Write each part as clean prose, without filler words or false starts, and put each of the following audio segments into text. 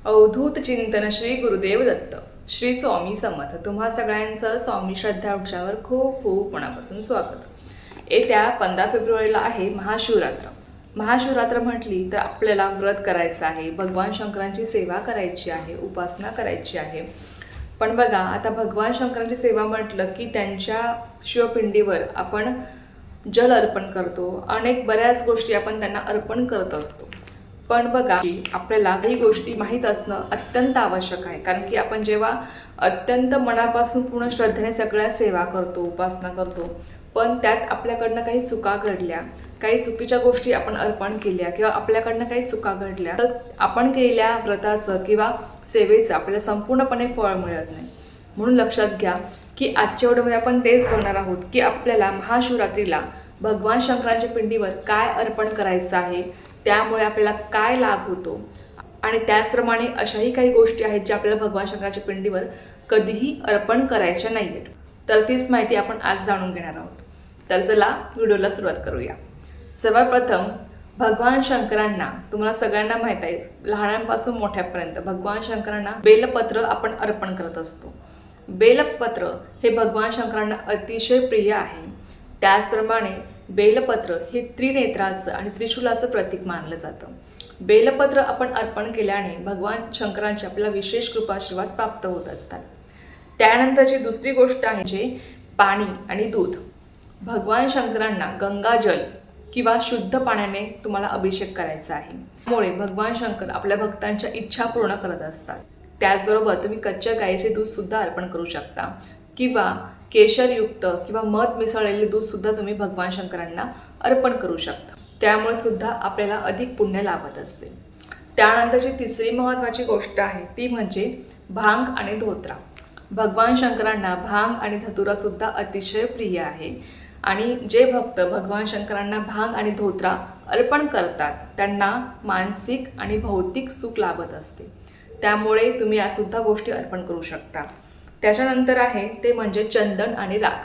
अवधूत चिंतन श्री गुरुदेव दत्त श्री स्वामी समर्थ. तुम्हा सगळ्यांचं स्वामी श्रद्धा वृक्षावर खूप खूप मनापासून स्वागत. येत्या 15 फेब्रुवारीला आहे महाशिवरात्र. महाशिवरात्र म्हटली तर आपल्याला व्रत करायचं आहे, भगवान शंकरांची सेवा करायची आहे, उपासना करायची आहे. पण बघा, आता भगवान शंकरांची सेवा म्हटलं की त्यांच्या शिवपिंडीवर आपण जल अर्पण करतो, बऱ्याच गोष्टी आपण त्यांना अर्पण करत असतो. पण बघा, आपल्याला काही गोष्टी माहीत असणं अत्यंत आवश्यक आहे. कारण की आपण जेव्हा अत्यंत मनापासून पूर्ण श्रद्धेने सगळ्या सेवा करतो, उपासना करतो, पण त्यात आपल्याकडनं काही चुका घडल्या, काही चुकीच्या गोष्टी आपण अर्पण केल्या किंवा आपल्याकडनं काही चुका घडल्या, तर आपण केलेल्या व्रताचं किंवा सेवेचं आपल्याला संपूर्णपणे फळ मिळत नाही. म्हणून लक्षात घ्या की आजच्या व्हिडिओमध्ये आपण तेच बघणार आहोत की आपल्याला महाशिवरात्रीला भगवान शंकरांच्या पिंडीवर काय अर्पण करायचं आहे, त्यामुळे आपल्याला काय लाभ होतो, आणि त्याचप्रमाणे अशाही काही गोष्टी आहेत ज्या आपल्याला भगवान शंकराच्या पिंडीवर कधीही अर्पण करायच्या नाही आहेत. तर तीच माहिती आपण आज जाणून घेणार आहोत. तर चला व्हिडिओला सुरुवात करूया. सर्वात प्रथम, भगवान शंकरांना तुम्हाला सगळ्यांना माहीत आहे, लहानांपासून मोठ्यापर्यंत भगवान शंकरांना बेलपत्र आपण अर्पण करत असतो. बेलपत्र हे भगवान शंकरांना अतिशय प्रिय आहे. त्याचप्रमाणे बेलपत्र हे त्रिनेत्राचं आणि त्रिशूलाचं प्रतीक मानलं जातं. बेलपत्र आपण अर्पण केल्याने भगवान शंकरांचे आपल्याला विशेष कृपाशीर्वाद प्राप्त होत असतात. त्यानंतरची दुसरी गोष्ट आहे जे पाणी आणि दूध. भगवान शंकरांना गंगाजल किंवा शुद्ध पाण्याने तुम्हाला अभिषेक करायचा आहे. त्यामुळे भगवान शंकर आपल्या भक्तांच्या इच्छा पूर्ण करत असतात. त्याचबरोबर तुम्ही कच्च्या गाईचे दूध सुद्धा अर्पण करू शकता किंवा केशरयुक्त किंवा मध मिसळलेले दूध सुद्धा तुम्ही भगवान शंकरांना अर्पण करू शकता. त्यामुळे सुद्धा आपल्याला अधिक पुण्य लाभत असते. त्यानंतरची तिसरी महत्त्वाची गोष्ट आहे ती म्हणजे भांग आणि धोत्रा. भगवान शंकरांना भांग आणि धतुरा सुद्धा अतिशय प्रिय आहे. आणि जे भक्त भगवान शंकरांना भांग आणि धोत्रा अर्पण करतात त्यांना मानसिक आणि भौतिक सुख लाभत असते. त्यामुळे तुम्ही या सुद्धा गोष्टी अर्पण करू शकता. त्याच्यानंतर आहे ते म्हणजे चंदन आणि राख.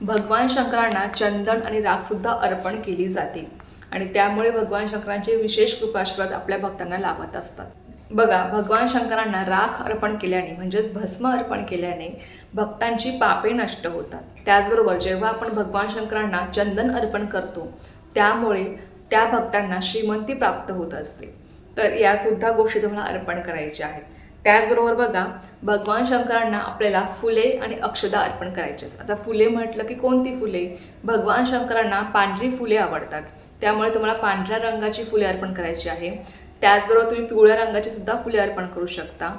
भगवान शंकरांना चंदन आणि राख सुद्धा अर्पण केली जाते आणि त्यामुळे भगवान शंकरांचे विशेष कृपाशीर्वाद आपल्या भक्तांना लाभत असतात. बघा, भगवान शंकरांना राख अर्पण केल्याने म्हणजेच भस्म अर्पण केल्याने भक्तांची पापे नष्ट होतात. त्याचबरोबर जेव्हा आपण भगवान शंकरांना चंदन अर्पण करतो त्यामुळे त्या भक्तांना श्रीमंती प्राप्त होत असते. तर यासुद्धा गोष्टी तुम्हाला अर्पण करायच्या आहेत. त्याचबरोबर बघा, भगवान शंकरांना आपल्याला फुले आणि अक्षदा अर्पण करायचे असतात. आता फुले म्हटलं की कोणती फुले? भगवान शंकरांना पांढरी फुले आवडतात, त्यामुळे तुम्हाला पांढऱ्या रंगाची फुले अर्पण करायची आहे. त्याचबरोबर तुम्ही पिवळ्या रंगाची सुद्धा फुले अर्पण करू शकता.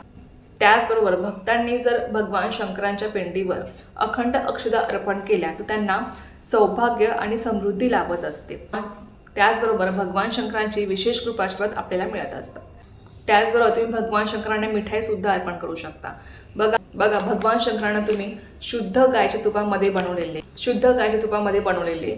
त्याचबरोबर भक्तांनी जर भगवान शंकरांच्या पिंडीवर अखंड अक्षदा अर्पण केल्या तर त्यांना सौभाग्य आणि समृद्धी लाभत असते. त्याचबरोबर भगवान शंकरांची विशेष कृपाशीर्वाद आपल्याला मिळत असतात. त्याचबरोबर तुम्ही भगवान शंकरांना मिठाई सुद्धा अर्पण करू शकता. बघा, भगवान शंकरांना तुम्ही शुद्ध गायच्या तुपामध्ये बनवलेले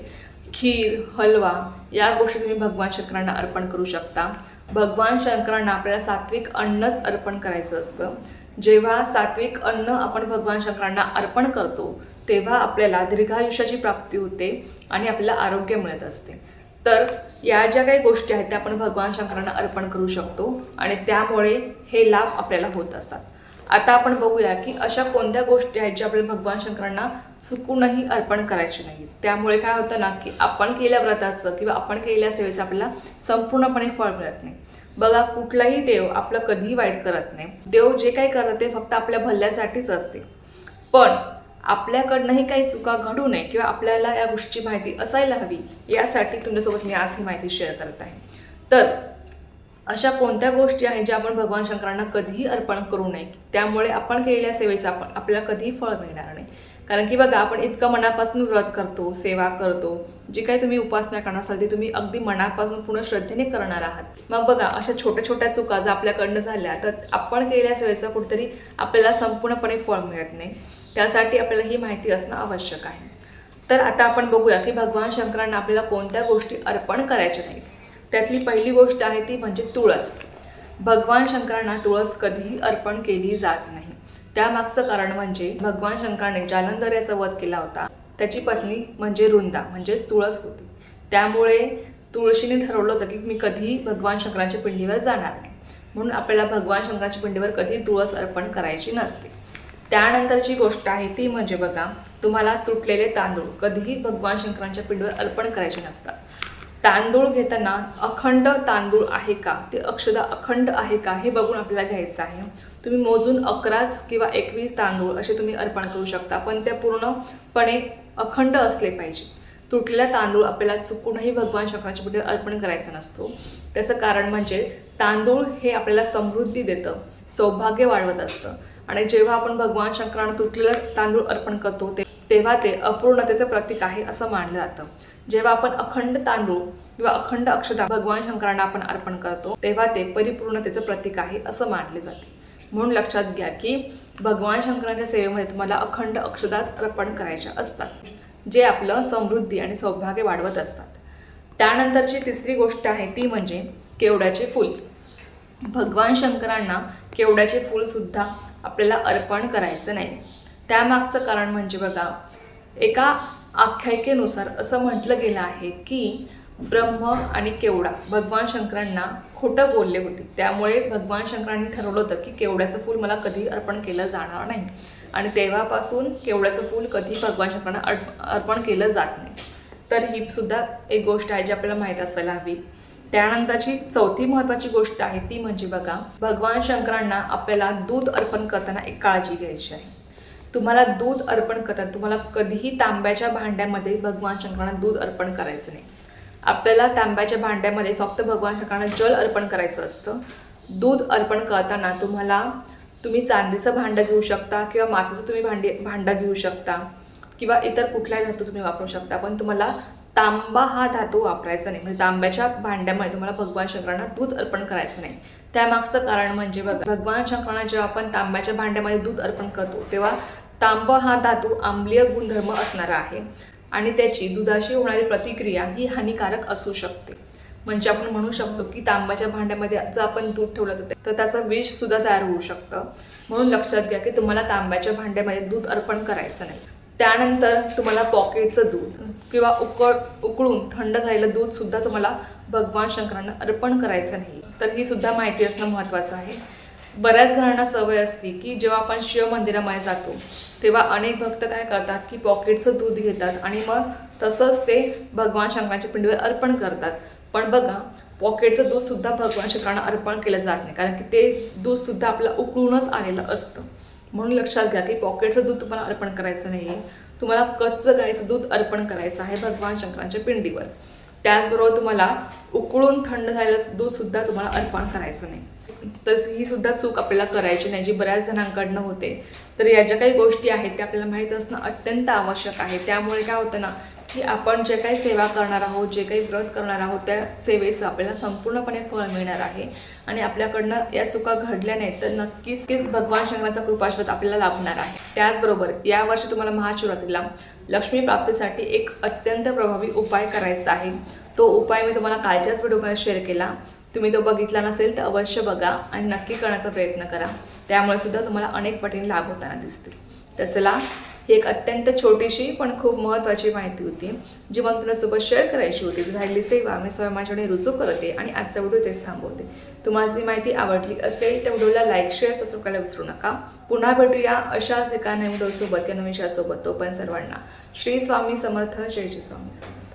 खीर, हलवा या गोष्टी तुम्ही भगवान शंकरांना अर्पण करू शकता. भगवान शंकरांना आपल्याला सात्विक अन्नच अर्पण करायचं असतं. जेव्हा सात्विक अन्न आपण भगवान शंकरांना अर्पण करतो तेव्हा आपल्याला दीर्घायुष्याची प्राप्ती होते आणि आपल्याला आरोग्य मिळत असते. तर या ज्या काही गोष्टी आहेत त्या आपण भगवान शंकरांना अर्पण करू शकतो आणि त्यामुळे हे लाभ आपल्याला होत असतात. आता आपण बघूया की अशा कोणत्या गोष्टी आहेत ज्या आपल्याला भगवान शंकरांना चुकूनही अर्पण करायचे नाहीत. त्यामुळे काय होतं ना की आपण केलेल्या व्रताचं किंवा आपण केलेल्या सेवेचं आपल्याला संपूर्णपणे फळ मिळत नाही. बघा, कुठलाही देव आपलं कधीही वाईट करत नाही. देव जे काही करत ते फक्त आपल्या भल्यासाठीच असते. पण आपल्याकडनंही काही चुका घडू नये किंवा आपल्याला या गोष्टीची माहिती असायला हवी यासाठी तुमच्यासोबत मी आज ही माहिती शेअर करत आहे. तर अशा कोणत्या गोष्टी आहेत ज्या आपण भगवान शंकरांना कधीही अर्पण करू नये, त्यामुळे आपण केलेल्या सेवेचं आपल्याला कधीही फळ मिळणार नाही. कारण की बघा, आपण इतकं मनापासून व्रत करतो, सेवा करतो, जी काही तुम्ही उपासना करणार असाल ती तुम्ही अगदी मनापासून पूर्ण श्रद्धेने करणार आहात. मग बघा, अशा छोट्या छोट्या चुका जर आपल्याकडनं झाल्या तर आपण केलेल्या सेवेचं कुठेतरी आपल्याला संपूर्णपणे फळ मिळत नाही. त्यासाठी आपल्याला ही माहिती असणं आवश्यक आहे. तर आता आपण बघूया की भगवान शंकरांना आपल्याला कोणत्या गोष्टी अर्पण करायच्या नाहीत. त्यातली पहिली गोष्ट आहे ती म्हणजे तुळस. भगवान शंकरांना तुळस कधीही अर्पण केली जात नाही. त्यामागचं कारण म्हणजे भगवान शंकराने जालंधर याचा वध केला होता. त्याची पत्नी म्हणजे रुंदा म्हणजेच तुळस होती. त्यामुळे तुळशीने ठरवलं होतं की मी कधीही भगवान शंकरांच्या पिंडीवर जाणार नाही. म्हणून आपल्याला भगवान शंकराच्या पिंडीवर कधी तुळस अर्पण करायची नसते. त्यानंतरची गोष्ट आहे ती म्हणजे बघा, तुम्हाला तुटलेले तांदूळ कधीही भगवान शंकरांच्या पिंडीवर अर्पण करायचे नसतात. तांदूळ घेताना अखंड तांदूळ आहे का, ते अक्षदा अखंड आहे का हे बघून आपल्याला घ्यायचं आहे. तुम्ही मोजून 11 किंवा 21 तांदूळ असे तुम्ही अर्पण करू शकता, पण ते पूर्णपणे अखंड असले पाहिजे. तुटलेला तांदूळ आपल्याला चुकूनही भगवान शंकराच्या पिंडीवर अर्पण करायचा नसतो. त्याचं कारण म्हणजे तांदूळ हे आपल्याला समृद्धी देतं, सौभाग्य वाढवत असतं. आणि जेव्हा आपण भगवान शंकरांना तुटलेलं तांदूळ अर्पण करतो तेव्हा ते अपूर्णतेचं प्रतीक आहे असं मानलं जातं. जेव्हा आपण अखंड तांदूळ किंवा अखंड अक्षता भगवान शंकरांना आपण अर्पण करतो तेव्हा ते परिपूर्णतेचं प्रतीक आहे असं मानले जाते. म्हणून लक्षात घ्या की भगवान शंकरांच्या सेवेमध्ये तुम्हाला अखंड अक्षताच अर्पण करायच्या असतात, जे आपलं समृद्धी आणि सौभाग्य वाढवत असतात. त्यानंतरची तिसरी गोष्ट आहे ती म्हणजे केवड्याचे फूल. भगवान शंकरांना केवड्याचे फूलसुद्धा आपल्याला अर्पण करायचं नाही. त्यामागचं कारण म्हणजे बघा, एका आख्यायिकेनुसार असं म्हटलं गेलं आहे की ब्रह्म आणि केवडा भगवान शंकरांना खोटं बोलले होते. त्यामुळे भगवान शंकरांनी ठरवलं होतं की केवड्याचं फूल मला कधी अर्पण केलं जाणार नाही. आणि तेव्हापासून केवड्याचं फूल कधी भगवान शंकरांना अर्पण केलं जात नाही. तर ही सुद्धा एक गोष्ट आहे जी आपल्याला माहीत असायला हवी. त्यानंतरची चौथी महत्त्वाची गोष्ट आहे ती म्हणजे बघा, भगवान शंकरांना आपल्याला दूध अर्पण करताना एक काळजी घ्यायची आहे. तुम्हाला दूध अर्पण करताना तुम्हाला कधीही तांब्याच्या भांड्यामध्ये भगवान शंकरांना दूध अर्पण करायचं नाही. आपल्याला तांब्याच्या भांड्यामध्ये फक्त भगवान शंकरांना जल अर्पण करायचं असतं. दूध अर्पण करताना तुम्ही चांदीचं भांडं घेऊ शकता किंवा मातीचं तुम्ही भांडं घेऊ शकता किंवा इतर कुठलाही धातू तुम्ही वापरू शकता, पण तुम्हाला तांबा हा धातू वापरायचा नाही. म्हणजे तांब्याच्या भांड्यामध्ये तुम्हाला भगवान शंकरांना दूध अर्पण करायचं नाही. त्यामागचं कारण म्हणजे बघा, भगवान शंकरांना जेव्हा आपण तांब्याच्या भांड्यामध्ये दूध अर्पण करतो तेव्हा तांब हा धातू आम्लीय गुणधर्म असणारा आहे आणि त्याची दुधाशी होणारी प्रतिक्रिया ही हानिकारक असू शकते. म्हणजे आपण म्हणू शकतो की तांब्याच्या भांड्यामध्ये जर आपण दूध ठेवलं तर त्याचं विष सुद्धा तयार होऊ शकतं. म्हणून लक्षात घ्या की तुम्हाला तांब्याच्या भांड्यामध्ये दूध अर्पण करायचं नाही. त्यानंतर तुम्हाला पॉकेटचं दूध किंवा उकळून थंड झालेलं दूध सुद्धा तुम्हाला भगवान शंकरांना अर्पण करायचं नाही. तर ही सुद्धा माहिती असणं महत्त्वाचं आहे. बऱ्याच जणांना सवय असते की जेव्हा आपण शिव मंदिरामध्ये जातो तेव्हा अनेक भक्त काय करतात की पॉकेटचं दूध घेतात आणि मग तसंच ते भगवान शंकराच्या पिंडीवर अर्पण करतात. पण बघा, पॉकेटचं दूध सुद्धा भगवान शंकरांना अर्पण केलं जात नाही, कारण की ते दूध सुद्धा आपलं उकळूनच आलेलं असतं. म्हणून लक्षात घ्या की पॉकेटचं दूध तुम्हाला अर्पण करायचं नाही आहे. तुम्हाला कच्चं गाईचं दूध अर्पण करायचं आहे भगवान शंकरांच्या पिंडीवर. त्याचबरोबर तुम्हाला उकळून थंड झालेलं दूधसुद्धा तुम्हाला अर्पण करायचं नाही. तर ही सुद्धा चूक आपल्याला करायची नाही, जी बऱ्याच जणांकडनं होते. तर या ज्या काही गोष्टी आहेत त्या आपल्याला माहीत असणं अत्यंत आवश्यक आहे. त्यामुळे काय होतं ना की आपण जे काही सेवा करणार आहोत, जे काही व्रत करणार आहोत, त्या सेवेचं आपल्याला संपूर्णपणे फळ मिळणार आहे. आणि आपल्याकडनं या चुका घडल्या नाहीत तर नक्कीच भगवान शंकराचा कृपाश्रत आपल्याला लाभणार आहे. त्याचबरोबर यावर्षी तुम्हाला महाशिवरात्रीला लक्ष्मी प्राप्तीसाठी एक अत्यंत प्रभावी उपाय करायचा आहे. तो उपाय मी तुम्हाला कालच्याच व्हिडिओमध्ये शेअर केला. तुम्ही तो बघितला नसेल तर अवश्य बघा आणि नक्की करण्याचा प्रयत्न करा. त्यामुळे सुद्धा तुम्हाला अनेक पटीने लाभ होताना दिसतील. तर चला, ही एक अत्यंत छोटीशी पण खूप महत्त्वाची माहिती होती जी मला तुमच्यासोबत शेअर करायची होती. राहिली सेवा मी स्वयं माझ्याकडे रुजू करते आणि आजचा व्हिडिओ तेच थांबवते. तुम्हाला जी माहिती आवडली असेल त्या व्हिडिओला लाईक, शेअर, सबस्क्राईब करायला विसरू नका. पुन्हा भेटूया अशाच एका नवीन व्हिडिओसोबत किंवा नवीन विषयासोबत. तोपर्यंत सर्वांना श्री स्वामी समर्थ. जय श्री स्वामी समर्थ.